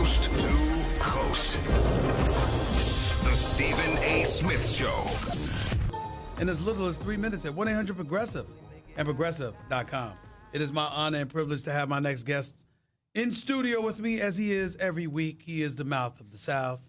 Coast to coast. The Stephen A. Smith Show. In as little as 3 minutes at 1-800-PROGRESSIVE and Progressive.com. It is my honor and privilege to have my next guest in studio with me, as he is every week. He is the mouth of the South.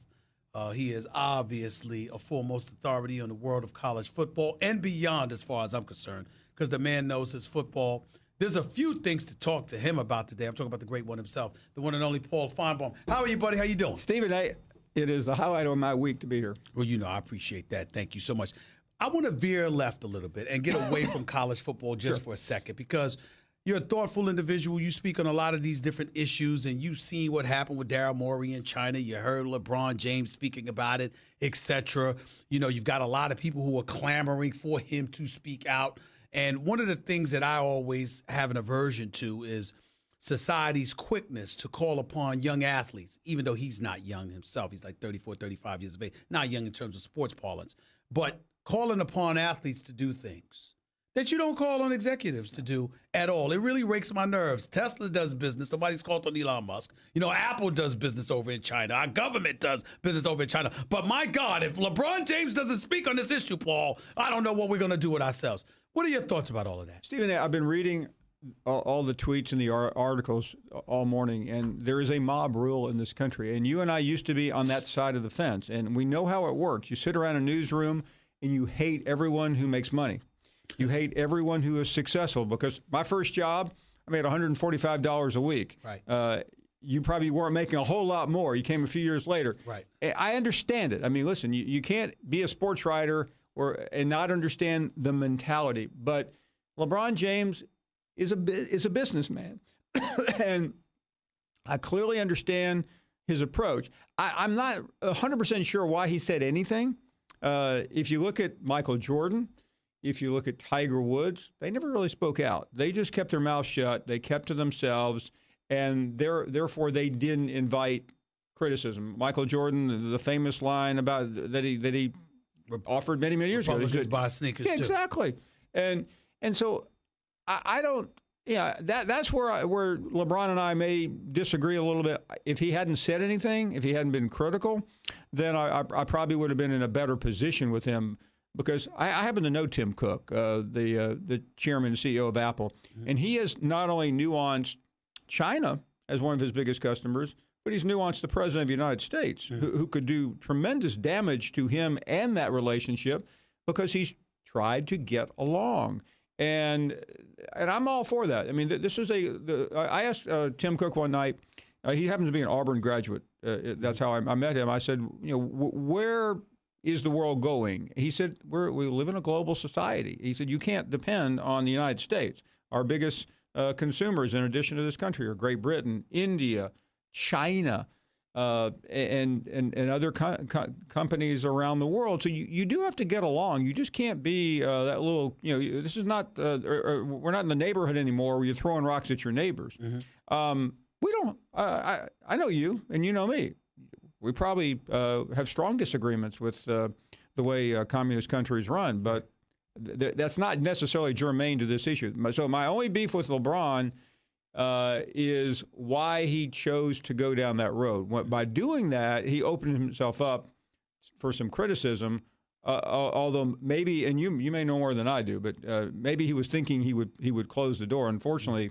He is obviously a foremost authority on the world of college football and beyond, as far as I'm concerned, because the man knows his football. There's a few things to talk to him about today. I'm talking about the great one himself, the one and only Paul Finebaum. How are you, buddy? How you doing? Stephen, it is a highlight of my week to be here. Well, you know, I appreciate that. Thank you so much. I want to veer left a little bit and get away from college football just for a second, because you're a thoughtful individual. You speak on a lot of these different issues, and you've seen what happened with Daryl Morey in China. You heard LeBron James speaking about it, etc. You know, you've got a lot of people who are clamoring for him to speak out. And one of the things that I always have an aversion to is society's quickness to call upon young athletes, even though he's not young himself. He's like 34, 35 years of age. Not young in terms of sports parlance, but calling upon athletes to do things that you don't call on executives to do at all. It really rakes my nerves. Tesla does business. Nobody's called on Elon Musk. You know, Apple does business over in China. Our government does business over in China. But my God, if LeBron James doesn't speak on this issue, Paul, I don't know what we're going to do with ourselves. What are your thoughts about all of that? Stephen, I've been reading all the tweets and the articles all morning, and there is a mob rule in this country. And you and I used to be on that side of the fence, and we know how it works. You sit around a newsroom, and you hate everyone who makes money. You hate everyone who is successful, because my first job, I made $145 a week. Right. You probably weren't making a whole lot more. You came a few years later. Right. I understand it. I mean, listen, you can't be a sports writer and not understand the mentality. But LeBron James is a businessman, and I clearly understand his approach. I'm not 100% sure why he said anything. If you look at Michael Jordan, if you look at Tiger Woods, they never really spoke out. They just kept their mouth shut. They kept to themselves, and therefore they didn't invite criticism. Michael Jordan, the famous line about that he offered many years ago. Republicans buy sneakers, yeah, too. Exactly. And so I don't. Yeah, that's where LeBron and I may disagree a little bit. If he hadn't said anything, if he hadn't been critical, then I probably would have been in a better position with him, because I happen to know Tim Cook, the chairman and CEO of Apple, and he has not only nuanced China as one of his biggest customers, but he's nuanced the president of the United States, who could do tremendous damage to him and that relationship, because he's tried to get along. And I'm all for that. I mean, this is I asked Tim Cook one night. He happens to be an Auburn graduate. That's how I met him. I said, where is the world going? He said, we live in a global society. He said, you can't depend on the United States. Our biggest consumers, in addition to this country, are Great Britain, India, China, and other companies around the world. So you do have to get along. You just can't be that little, this is not, we're not in the neighborhood anymore where you're throwing rocks at your neighbors. We don't, I know you and you know me. We probably have strong disagreements with the way communist countries run, but that's not necessarily germane to this issue. So my only beef with LeBron is why he chose to go down that road. By doing that, he opened himself up for some criticism, although maybe, and you may know more than I do, but maybe he was thinking he would close the door. Unfortunately,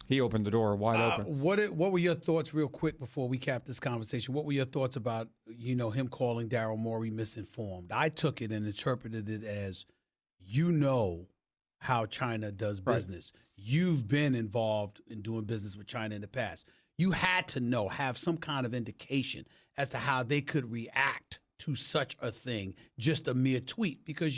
he opened the door wide open. What were your thoughts, real quick, before we cap this conversation? What were your thoughts about, him calling Daryl Morey misinformed? I took it and interpreted it as, how China does business. Right. You've been involved in doing business with China in the past. You had to have some kind of indication as to how they could react to such a thing, just a mere tweet, because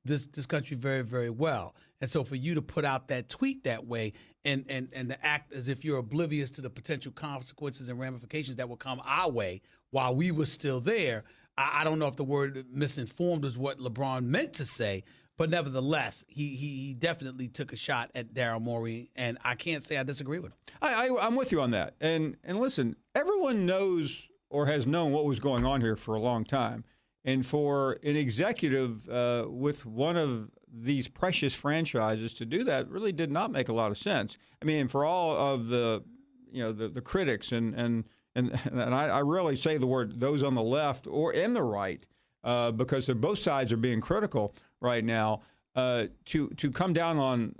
this country very, very well. And so for you to put out that tweet that way and to act as if you're oblivious to the potential consequences and ramifications that will come our way while we were still there, I don't know if the word misinformed is what LeBron meant to say, but nevertheless, he definitely took a shot at Daryl Morey, and I can't say I disagree with him. I'm with you on that. And listen, everyone knows or has known what was going on here for a long time. And for an executive with one of these precious franchises to do that really did not make a lot of sense. I mean, for all of the critics and and I really say the word those on the left or in the right, because both sides are being critical right now. To come down on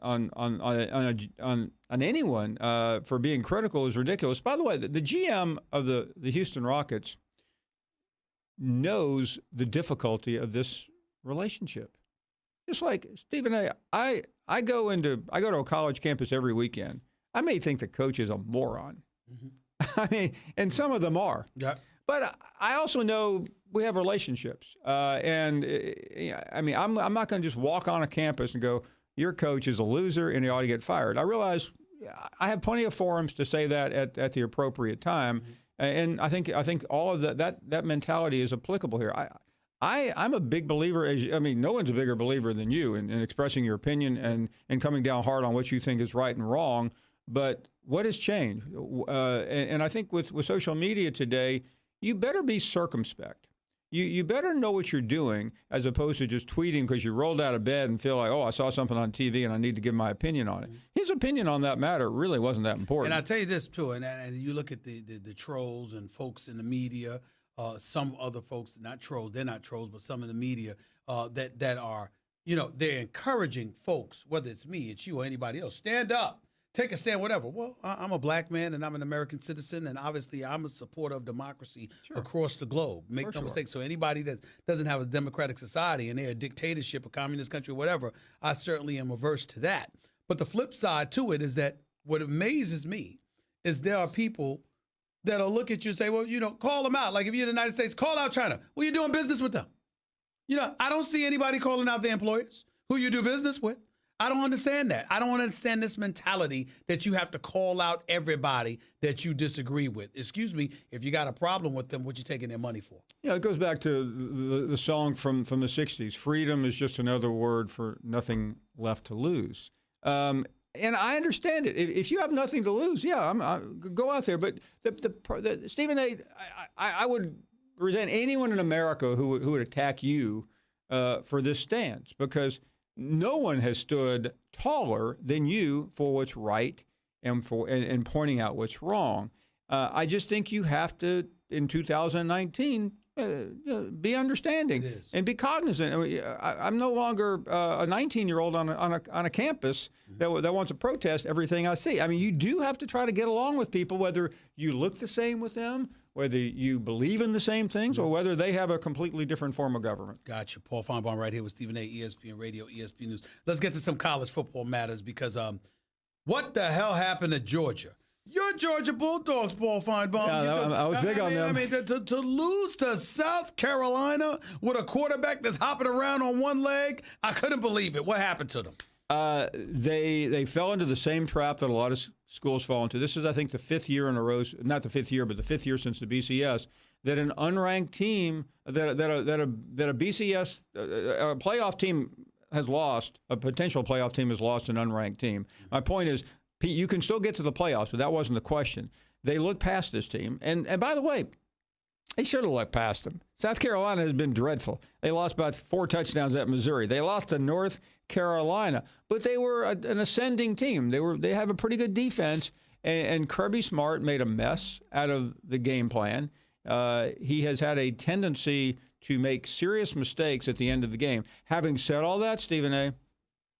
anyone for being critical is ridiculous. By the way, the GM of the Houston Rockets knows the difficulty of this relationship. Just like Stephen A., I go to a college campus every weekend. I may think the coach is a moron. Mm-hmm. I mean, and some of them are. Yeah. But I also know we have relationships, and I mean, I'm not going to just walk on a campus and go, "Your coach is a loser and he ought to get fired." I realize I have plenty of forums to say that at the appropriate time, mm-hmm. and I think all of that mentality is applicable here. I'm a big believer. I mean, no one's a bigger believer than you in expressing your opinion and coming down hard on what you think is right and wrong. But what has changed? And I think with social media today, you better be circumspect. You better know what you're doing as opposed to just tweeting because you rolled out of bed and feel like, oh, I saw something on TV and I need to give my opinion on it. Mm-hmm. His opinion on that matter really wasn't that important. And I tell you this, too, and you look at the trolls and folks in the media, some other folks, not trolls, they're not trolls, but some in the media that are, they're encouraging folks, whether it's me, it's you, or anybody else, stand up. Take a stand, whatever. Well, I'm a black man and I'm an American citizen, and obviously I'm a supporter of democracy across the globe. Make no mistake. So anybody that doesn't have a democratic society and they're a dictatorship, a communist country, whatever, I certainly am averse to that. But the flip side to it is that what amazes me is there are people that'll look at you and say, well, call them out. Like if you're in the United States, call out China. Well, you're doing business with them. I don't see anybody calling out their employers who you do business with. I don't understand that. I don't understand this mentality that you have to call out everybody that you disagree with. Excuse me, if you got a problem with them, what you taking their money for? Yeah, it goes back to the song from the 60s. Freedom is just another word for nothing left to lose. And I understand it. If you have nothing to lose, go out there. But the Stephen A., I would resent anyone in America who would attack you for this stance, because no one has stood taller than you for what's right and pointing out what's wrong. I just think you have to, in 2019, be understanding and be cognizant. I mean, I'm no longer a 19-year-old on a campus that wants to protest everything I see. I mean, you do have to try to get along with people, whether you look the same with them, whether you believe in the same things, or whether they have a completely different form of government. Gotcha. Paul Feinbaum right here with Stephen A., ESPN Radio, ESPN News. Let's get to some college football matters, because what the hell happened at Georgia? Your Georgia Bulldogs, Paul Feinbaum. Yeah, I was big on them. I mean, to lose to South Carolina with a quarterback that's hopping around on one leg, I couldn't believe it. What happened to them? They fell into the same trap that a lot of schools fall into. This is, I think, the fifth year in a row, not the fifth year, but the fifth year since the BCS, that an unranked team, that a BCS, a playoff team has lost, a potential playoff team has lost an unranked team. My point is, you can still get to the playoffs, but that wasn't the question. They looked past this team. And by the way, they should have looked past them. South Carolina has been dreadful. They lost about 4 touchdowns at Missouri. They lost to North Carolina, but they were an ascending team. They have a pretty good defense, and Kirby Smart made a mess out of the game plan. He has had a tendency to make serious mistakes at the end of the game. Having said all that, Stephen A.,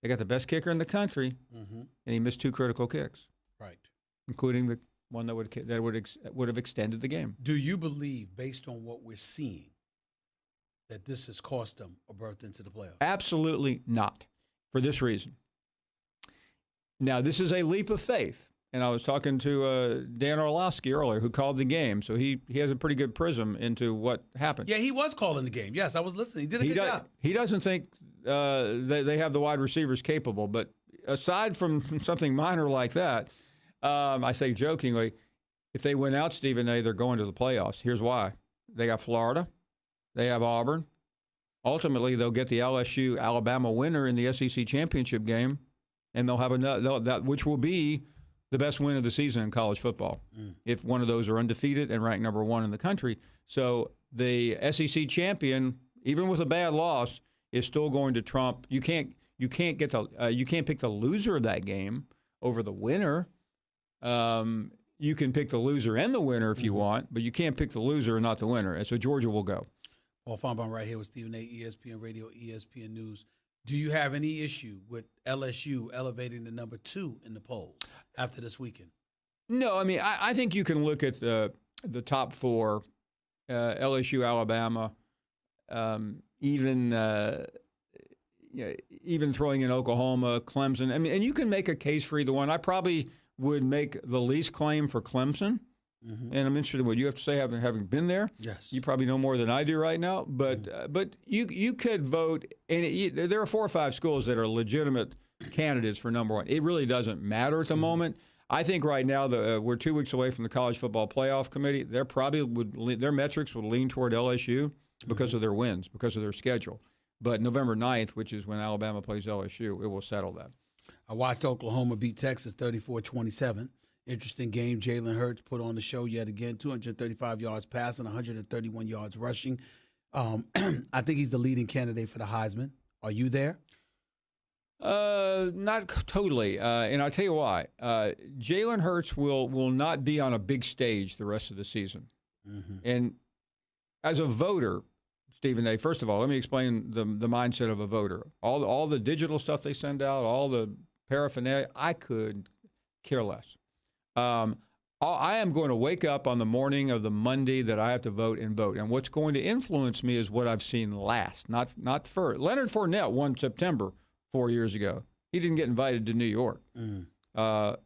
they got the best kicker in the country, and he missed 2 critical kicks, right, including the one that would have extended the game. Do you believe, based on what we're seeing, that this has cost them a berth into the playoffs? Absolutely not, for this reason. Now, this is a leap of faith, and I was talking to Dan Orlovsky earlier, who called the game, so he has a pretty good prism into what happened. Yeah, he was calling the game. Yes, I was listening. He did a good job. He doesn't think they have the wide receivers capable, but aside from something minor like that, I say jokingly, if they win out, Stephen A., they're going to the playoffs. Here's why. They got Florida. They have Auburn. Ultimately, they'll get the LSU-Alabama winner in the SEC championship game, and they'll have that, which will be the best win of the season in college football, if one of those are undefeated and ranked number 1 in the country. So the SEC champion, even with a bad loss, is still going to trump. You can't pick the loser of that game over the winner. you can pick the loser and the winner if you want, but you can't pick the loser and not the winner. And so Georgia will go. Paul Feinbaum right here with Stephen A., ESPN Radio, ESPN News. Do you have any issue with LSU elevating the number 2 in the polls after this weekend? No, I mean, I think you can look at the top 4, LSU, Alabama, even throwing in Oklahoma, Clemson. I mean, and you can make a case for either one. I probably would make the least claim for Clemson. And I'm interested in what you have to say, having been there. Yes. You probably know more than I do right now. But you could vote, and there are 4 or 5 schools that are legitimate candidates for number 1. It really doesn't matter at the moment. I think right now we're 2 weeks away from the College Football Playoff Committee. Their metrics would lean toward LSU because of their wins, because of their schedule. But November 9th, which is when Alabama plays LSU, it will settle that. I watched Oklahoma beat Texas 34-27. Interesting game. Jalen Hurts put on the show yet again, 235 yards passing, 131 yards rushing. I think he's the leading candidate for the Heisman. Are you there? Not totally. And I'll tell you why. Jalen Hurts will not be on a big stage the rest of the season. And as a voter, Stephen A., first of all, let me explain the mindset of a voter. All the digital stuff they send out, all the paraphernalia, I could care less. I am going to wake up on the morning of the Monday that I have to vote and vote. And what's going to influence me is what I've seen last, not first. Leonard Fournette won September 4 years ago. He didn't get invited to New York. Now,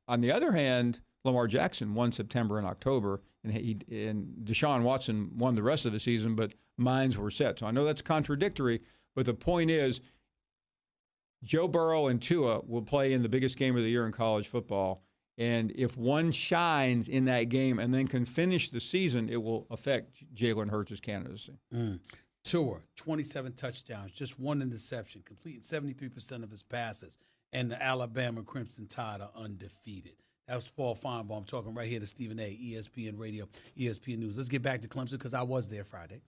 on the other hand, Lamar Jackson won September and October, and Deshaun Watson won the rest of the season, but minds were set. So I know that's contradictory, but the point is Joe Burrow and Tua will play in the biggest game of the year in college football. And if one shines in that game and then can finish the season, it will affect Jalen Hurts' candidacy. Tua, 27 touchdowns, just 1 interception, completing 73% of his passes, and the Alabama Crimson Tide are undefeated. That was Paul Feinbaum talking right here to Stephen A., ESPN Radio, ESPN News. Let's get back to Clemson because I was there Friday.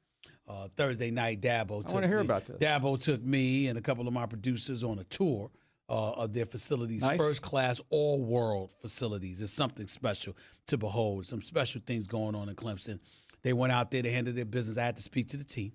Thursday night, Dabo took I want to hear about this. Dabo took me and a couple of my producers on a tour of their facilities, nice. First-class, all-world facilities. It's something special to behold, some special things going on in Clemson. They went out there, they handled their business. I had to speak to the team.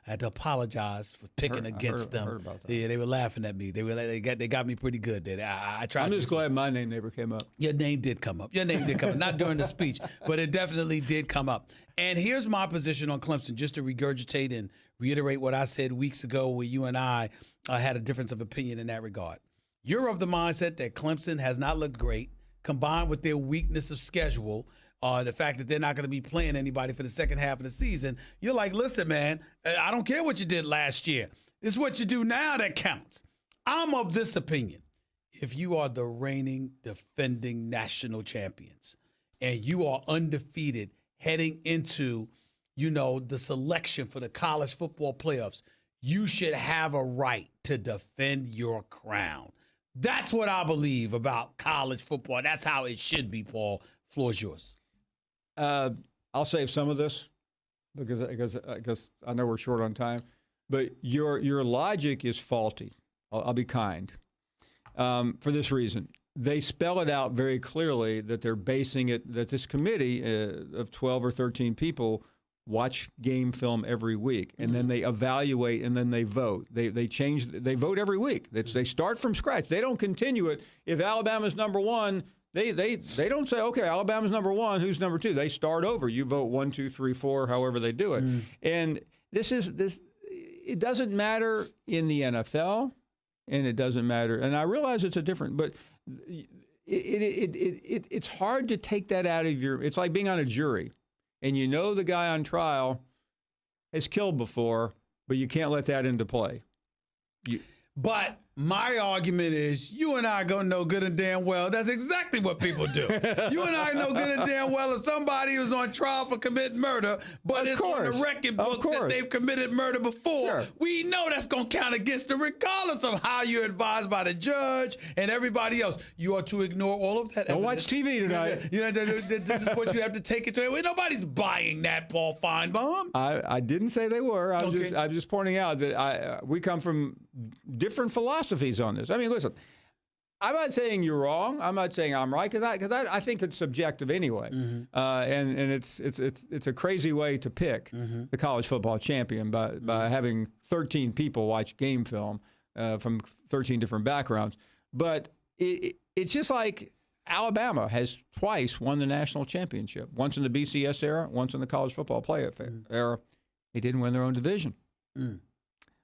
I had to apologize for picking against them. I heard about that. Yeah, they were laughing at me. They got me pretty good. I tried. I'm just glad my name never came up. Your name did come up. Not during the speech, but it definitely did come up. And here's my position on Clemson, just to regurgitate and reiterate what I said weeks ago where you and I had a difference of opinion in that regard. You're of the mindset that Clemson has not looked great, combined with their weakness of schedule, the fact that they're not going to be playing anybody for the second half of the season. You're like, listen, man, I don't care what you did last year. It's what you do now that counts. I'm of this opinion. If you are the reigning, defending national champions and you are undefeated heading into, the selection for the college football playoffs, you should have a right to defend your crown. That's what I believe about college football. That's how it should be, Paul. Floor is yours. I'll save some of this because I know we're short on time. But your logic is faulty. I'll be kind. For this reason, they spell it out very clearly that they're basing it, that this committee of 12 or 13 people watch game film every week, and then they evaluate, and then they vote. They vote every week. They start from scratch. They don't continue it. If Alabama's number 1, they don't say, okay, Alabama's number 1, who's number 2? They start over. You vote 1, 2, 3, 4, however they do it. And this. It doesn't matter in the NFL, and it doesn't matter. And I realize it's a different, but it's hard to take that out of your. It's like being on a jury. And the guy on trial has killed before, but you can't let that into play. But my argument is you and I are going to know good and damn well that's exactly what people do. You and I know good and damn well if somebody was on trial for committing murder, but it's on the record books that they've committed murder before, we know that's going to count against them regardless of how you're advised by the judge and everybody else. You are to ignore all of that. Don't watch TV tonight. This is what you have to take into it. Nobody's buying that, Paul Feinbaum. I didn't say they were. I'm just pointing out that we come from different philosophies on this. I mean, listen, I'm not saying you're wrong. I'm not saying I'm right because I think it's subjective anyway, and it's a crazy way to pick the college football champion by having 13 people watch game film from 13 different backgrounds. But it's just like Alabama has twice won the national championship, once in the BCS era, once in the college football playoff era. They didn't win their own division.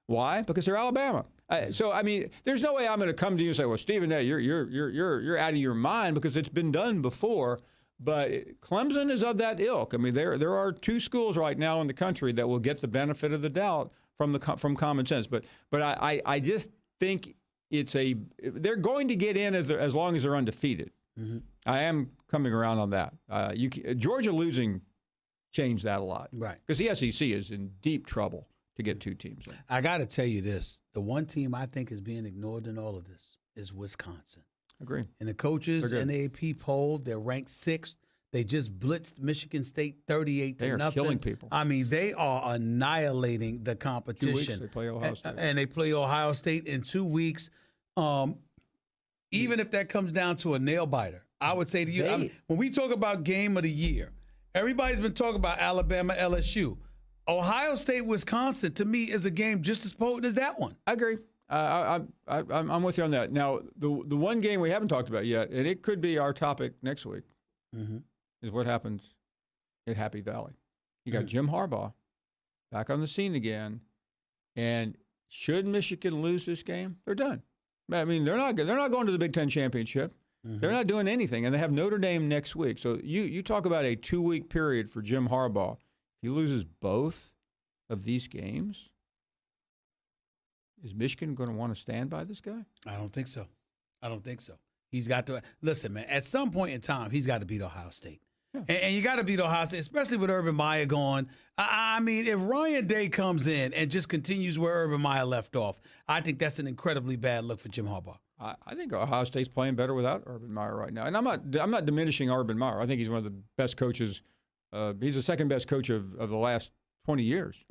Why? Because they're Alabama. So I mean, there's no way I'm going to come to you and say, "Well, Stephen, you're out of your mind," because it's been done before. But Clemson is of that ilk. I mean, there are 2 schools right now in the country that will get the benefit of the doubt from common sense. But I just think they're going to get in as long as they're undefeated. I am coming around on that. Georgia losing changed that a lot, right? Because the SEC is in deep trouble to get 2 teams in. I got to tell you this. The one team I think is being ignored in all of this is Wisconsin. Agree. In the coaches NAP poll, they're ranked 6th. They just blitzed Michigan State 38 to nothing. They are killing people. I mean, they are annihilating the 2 competition. weeks, they play Ohio State. And they play Ohio State in 2 weeks. Even if that comes down to a nail biter, I would say to you, when we talk about game of the year, everybody's been talking about Alabama, LSU. Ohio State, Wisconsin, to me, is a game just as potent as that one. I agree. I'm with you on that. Now, the one game we haven't talked about yet, and it could be our topic next week, is what happens at Happy Valley. You got Jim Harbaugh back on the scene again, and should Michigan lose this game, they're done. I mean, they're not going to the Big Ten championship. They're not doing anything, and they have Notre Dame next week. So you talk about a 2-week period for Jim Harbaugh. He loses both of these games. Is Michigan going to want to stand by this guy? I don't think so. He's got to – listen, man, at some point in time, he's got to beat Ohio State. Yeah. And you got to beat Ohio State, especially with Urban Meyer gone. I mean, if Ryan Day comes in and just continues where Urban Meyer left off, I think that's an incredibly bad look for Jim Harbaugh. I think Ohio State's playing better without Urban Meyer right now. And I'm not diminishing Urban Meyer. I think he's one of the best coaches – he's the second best coach of the last 20 years.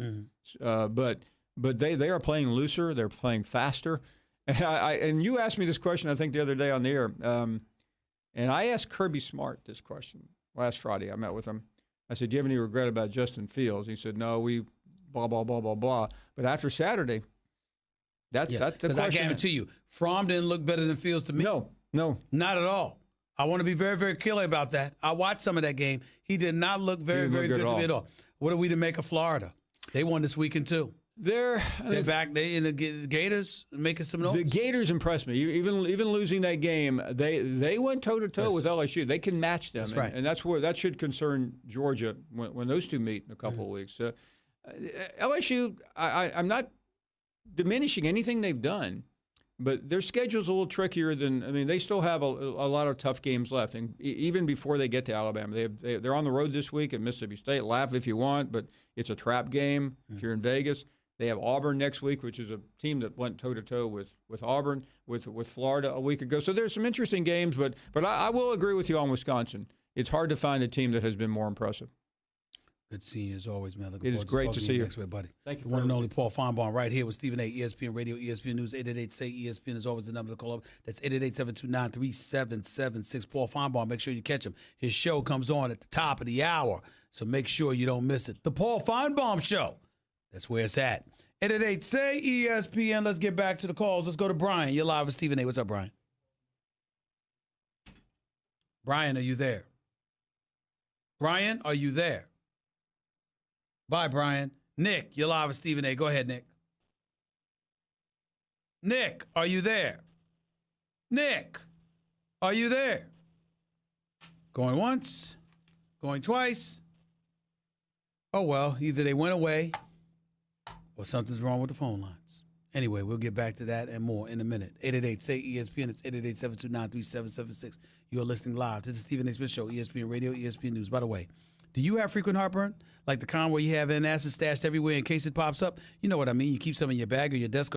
But they are playing looser. They're playing faster. And you asked me this question, I think, the other day on the air. And I asked Kirby Smart this question last Friday. I met with him. I said, "Do you have any regret about Justin Fields?" He said, "No, we blah, blah, blah, blah, blah." But after Saturday, that's the question. Because I guarantee you, Fromm didn't look better than Fields to me. No. Not at all. I want to be very, very clear about that. I watched some of that game. He did not look very, very good to me at all. What are we to make of Florida? They won this weekend, too. They're back. They in the Gators making some noise. The Gators impressed me. Even losing that game, they went toe-to-toe with LSU. They can match them. That's right. And that's where that should concern Georgia when those two meet in a couple of weeks. LSU, I'm not diminishing anything they've done, but their schedule's a little trickier than. I mean, they still have a lot of tough games left, and even before they get to Alabama, they're on the road this week at Mississippi State. Laugh if you want, but it's a trap game if you're in Vegas. They have Auburn next week, which is a team that went toe-to-toe with Auburn, with Florida a week ago. So there's some interesting games, but I will agree with you on Wisconsin. It's hard to find a team that has been more impressive. Good seeing you as always, man. It is great to see you. Next week, buddy. Thank you. The one and only Paul Feinbaum right here with Stephen A. ESPN Radio, ESPN News, 888-SAY-ESPN is always the number to call up. That's 888-729-3776. Paul Feinbaum, make sure you catch him. His show comes on at the top of the hour, so make sure you don't miss it. The Paul Feinbaum Show. That's where it's at. 888-SAY-ESPN. Let's get back to the calls. Let's go to Brian. You're live with Stephen A. What's up, Brian? Brian, are you there? Brian, are you there? Bye, Brian. Nick, you're live with Stephen A. Go ahead, Nick. Nick, are you there? Nick, are you there? Going once, going twice. Oh, well, either they went away or something's wrong with the phone lines. Anyway, we'll get back to that and more in a minute. 888-SAY-ESPN. It's 888-729-3776. You're listening live to the Stephen A. Smith Show, ESPN Radio, ESPN News. By the way, do you have frequent heartburn? Like the kind where you have an acid stashed everywhere in case it pops up? You know what I mean. You keep some in your bag or your desk